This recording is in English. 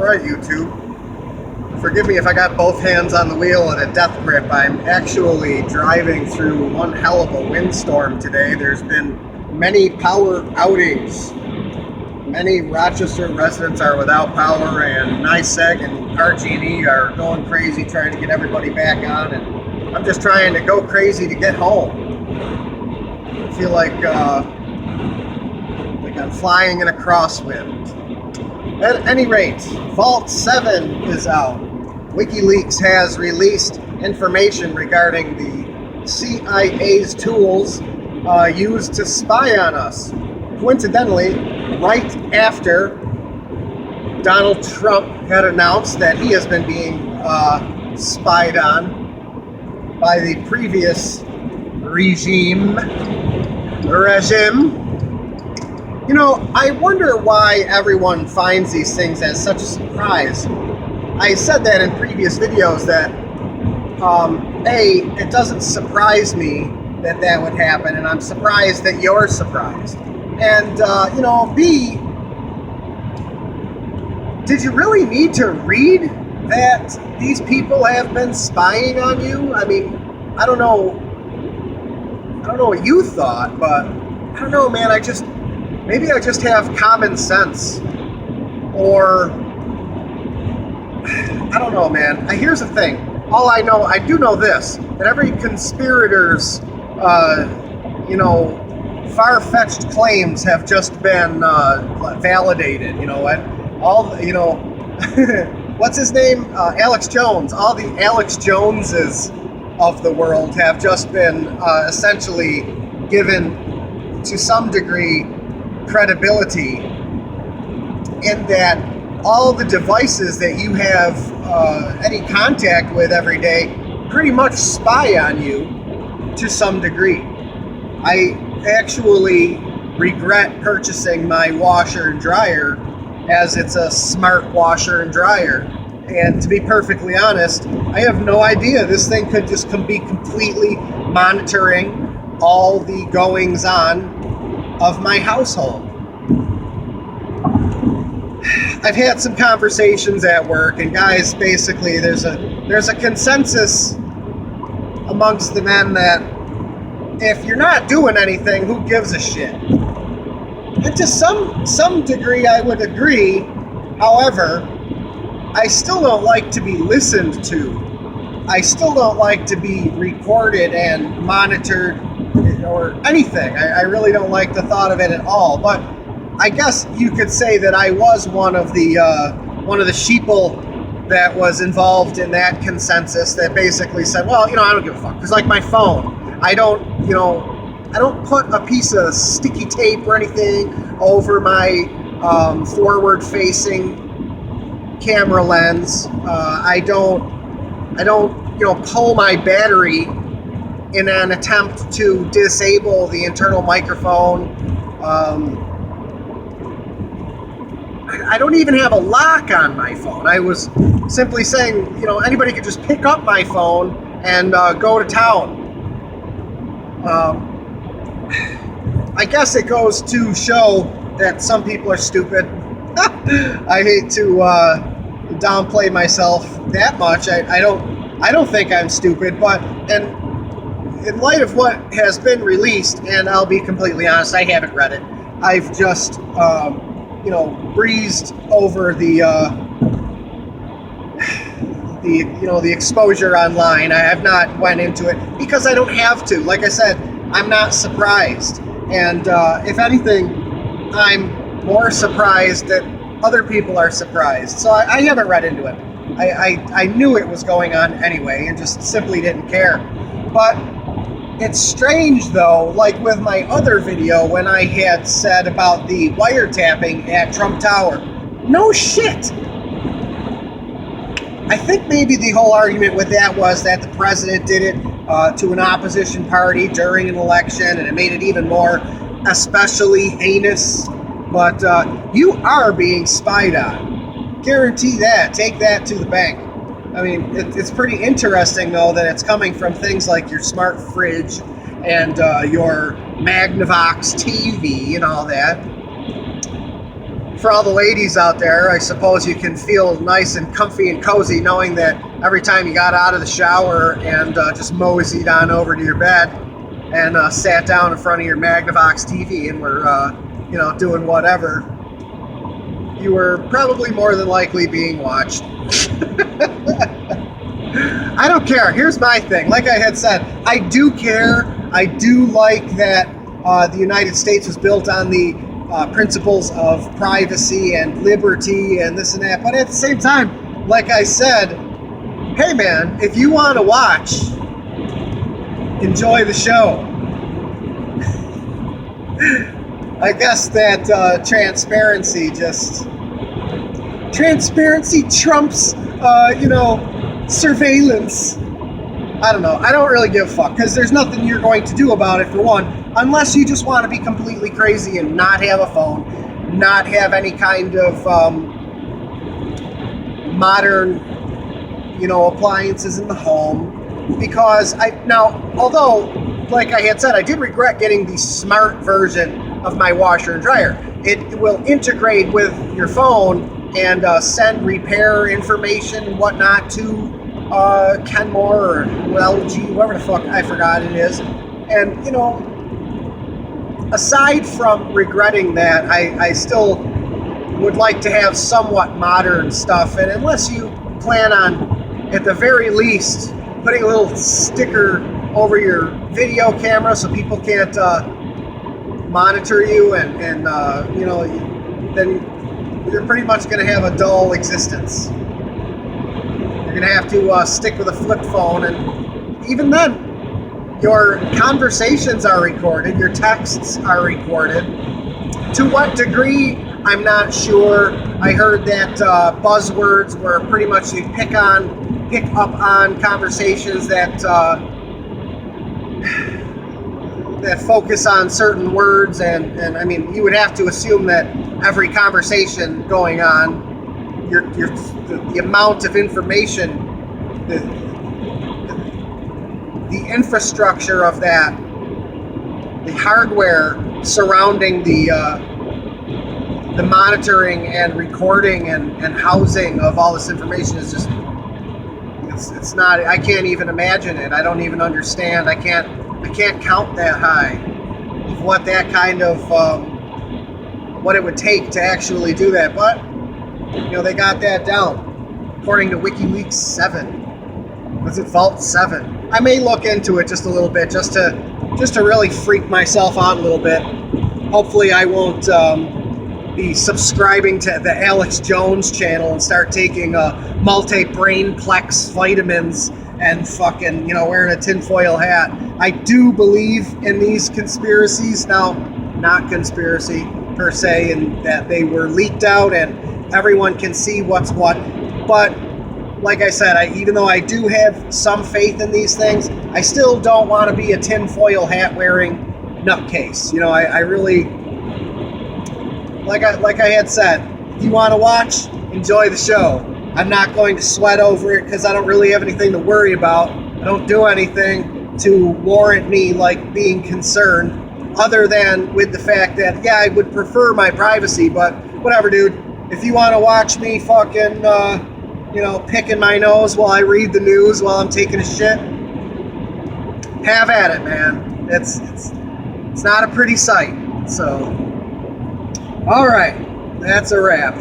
Alright, YouTube. Forgive me if I got both hands on the wheel and a death grip. I'm actually driving through one hell of a windstorm today. There's been many power outings. Many Rochester residents are without power, and NYSEG and RG&E are going crazy trying to get everybody back on, and I'm just trying to go crazy to get home. I feel like I'm flying in a crosswind. At any rate, Vault 7 is out. WikiLeaks has released information regarding the CIA's tools used to spy on us. Coincidentally, right after Donald Trump had announced that he has been being spied on by the previous regime. You know, I wonder why everyone finds these things as such a surprise. I said that in previous videos that, A, it doesn't surprise me that that would happen, and I'm surprised that you're surprised. And, you know, B, did you really need to read that these people have been spying on you? I mean, I don't know what you thought, but I don't know, man, maybe I just have common sense, or I don't know, man. Here's the thing. All I know, I do know this, that every conspirator's, you know, far-fetched claims have just been validated, you know, and all, you know, what's his name? Alex Jones. All the Alex Joneses of the world have just been essentially given, to some degree, credibility in that all the devices that you have any contact with every day pretty much spy on you to some degree. I actually regret purchasing my washer and dryer, as it's a smart washer and dryer. And to be perfectly honest, I have no idea. This thing could just be completely monitoring all the goings on of my household. I've had some conversations at work, and guys, basically there's a consensus amongst the men that if you're not doing anything, who gives a shit? And to some degree I would agree. However, I still don't like to be listened to. I still don't like to be recorded and monitored or anything. I really don't like the thought of it at all. But I guess you could say that I was one of the sheeple that was involved in that consensus that basically said, well, you know, I don't give a fuck. Because like my phone, I don't put a piece of sticky tape or anything over my forward-facing camera lens. I don't pull my battery in an attempt to disable the internal microphone. I don't even have a lock on my phone. I was simply saying, you know, anybody could just pick up my phone and go to town. I guess it goes to show that some people are stupid. I hate to downplay myself that much. I don't think I'm stupid, but in light of what has been released, and I'll be completely honest, I haven't read it. I've just breezed over the exposure online. I have not went into it because I don't have to. Like I said, I'm not surprised, and if anything, I'm more surprised that other people are surprised. So I haven't read into it. I knew it was going on anyway and just simply didn't care. But it's strange though, like with my other video when I had said about the wiretapping at Trump Tower. No shit! I think maybe the whole argument with that was that the president did it to an opposition party during an election, and it made it even more especially heinous. But you are being spied on. Guarantee that. Take that to the bank. I mean, it's pretty interesting, though, that it's coming from things like your smart fridge and your Magnavox TV and all that. for all the ladies out there, I suppose you can feel nice and comfy and cozy knowing that every time you got out of the shower and just moseyed on over to your bed and sat down in front of your Magnavox TV and were, doing whatever, you were probably more than likely being watched. I don't care. Here's my thing. Like I had said, I do care. I do like that the United States was built on the principles of privacy and liberty and this and that. But at the same time, like I said, hey man, if you want to watch, enjoy the show. I guess that transparency trumps, surveillance. I don't know. I don't really give a fuck because there's nothing you're going to do about it, for one, unless you just want to be completely crazy and not have a phone, not have any kind of modern, appliances in the home. Because although, like I had said, I did regret getting the smart version of my washer and dryer. It will integrate with your phone and send repair information and whatnot to Kenmore or LG, whoever the fuck, I forgot it is. And, aside from regretting that, I still would like to have somewhat modern stuff. And unless you plan on, at the very least, putting a little sticker over your video camera so people can't monitor you and then you're pretty much going to have a dull existence. You're going to have to stick with a flip phone, and even then, your conversations are recorded, your texts are recorded. To what degree, I'm not sure. I heard that buzzwords were pretty much you pick up on conversations that focus on certain words, and I mean, you would have to assume that every conversation going on, the amount of information, the infrastructure of that, the hardware surrounding the monitoring and recording and housing of all this information is just, it's not, I can't even imagine it. I don't even understand. I can't count that high of what that kind of, what it would take to actually do that. But, they got that down. According to WikiLeaks 7. Was it Vault 7? I may look into it just a little bit, just to really freak myself out a little bit. Hopefully I won't be subscribing to the Alex Jones channel and start taking multi-brainplex vitamins and fucking, wearing a tinfoil hat. I do believe in these conspiracies. Now, not conspiracy per se, and that they were leaked out and everyone can see what's what. But like I said, even though I do have some faith in these things, I still don't want to be a tinfoil hat wearing nutcase. I really, like I had said, if you want to watch, enjoy the show. I'm not going to sweat over it because I don't really have anything to worry about. I don't do anything to warrant me being concerned, other than with the fact that, yeah, I would prefer my privacy, but whatever, dude. If you want to watch me fucking, picking my nose while I read the news while I'm taking a shit, have at it, man. It's not a pretty sight. So, all right, that's a wrap.